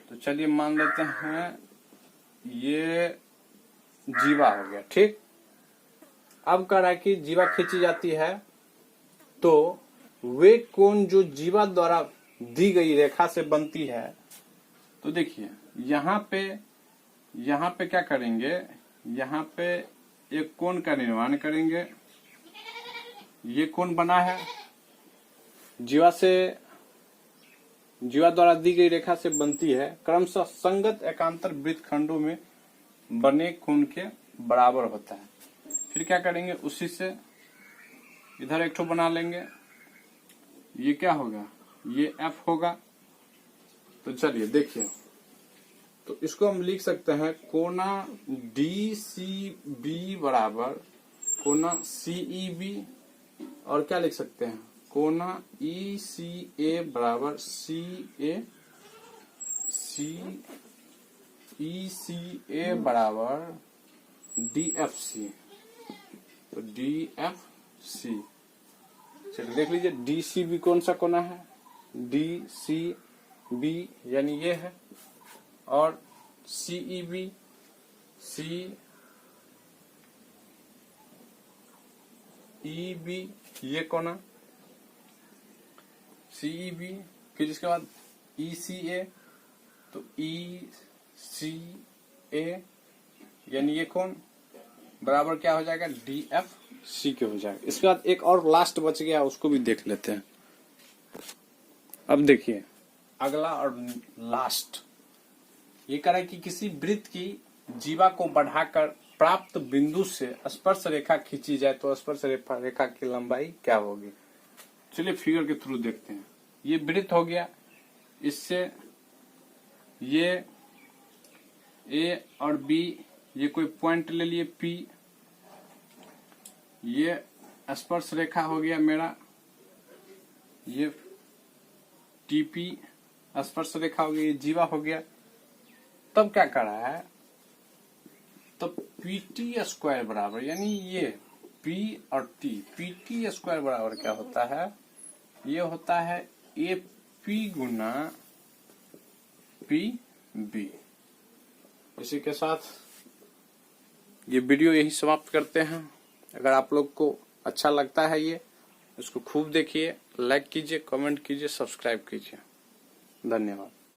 तो चलिए मान लेते हैं ये जीवा हो गया, ठीक। अब कह रहा है कि जीवा खींची जाती है, तो वे कोण जो जीवा द्वारा दी गई रेखा से बनती है। तो देखिए यहाँ पे क्या करेंगे, यहाँ पे एक कोण का निर्माण करेंगे। ये कोण बना है, जीवा द्वारा दी गई रेखा से बनती है, क्रमशः संगत एकांतर वृत्त खंडों में बने कोण के बराबर होता है। फिर क्या करेंगे, उसी से इधर एक ठो बना लेंगे। ये क्या होगा, ये एफ होगा। तो चलिए देखिए, तो इसको हम लिख सकते हैं कोना डी सी बी बराबर कोना सीई बी, और क्या लिख सकते हैं, कोना ई सी ए बराबर सी ए बराबर डी एफ सी। तो डी एफ सी, चलिए देख लीजिए, डी सी बी कौन सा कोना है, डी सी बी यानी ये है, और सीई बी ये कोना सीई बी, फिर इसके बाद ई सी ए, तो ई सी ए यानी ये कौन बराबर क्या हो जाएगा, डी एफ सी के हो जाएगा। इसके बाद एक और लास्ट बच गया, उसको भी देख लेते हैं। अब देखिए अगला और लास्ट, ये कह रहा है कि किसी वृत्त की जीवा को बढ़ाकर प्राप्त बिंदु से स्पर्श रेखा खींची जाए तो स्पर्श रेखा की लंबाई क्या होगी। चलिए फिगर के थ्रू देखते हैं। ये वृत्त हो गया, इससे ये ए और बी, ये कोई पॉइंट ले लिए पी, ये स्पर्श रेखा हो गया मेरा, ये टीपी स्पर्श रेखा हो गई, ये जीवा हो गया। तब क्या कर रहा है, तो पीटी स्क्वायर बराबर, यानी ये पी और टी, पीटी स्क्वायर बराबर क्या होता है, ये होता है ए पी गुना पी बी। इसी के साथ ये वीडियो यही समाप्त करते हैं। अगर आप लोग को अच्छा लगता है ये, इसको खूब देखिए, लाइक कीजिए, कमेंट कीजिए, सब्सक्राइब कीजिए। धन्यवाद।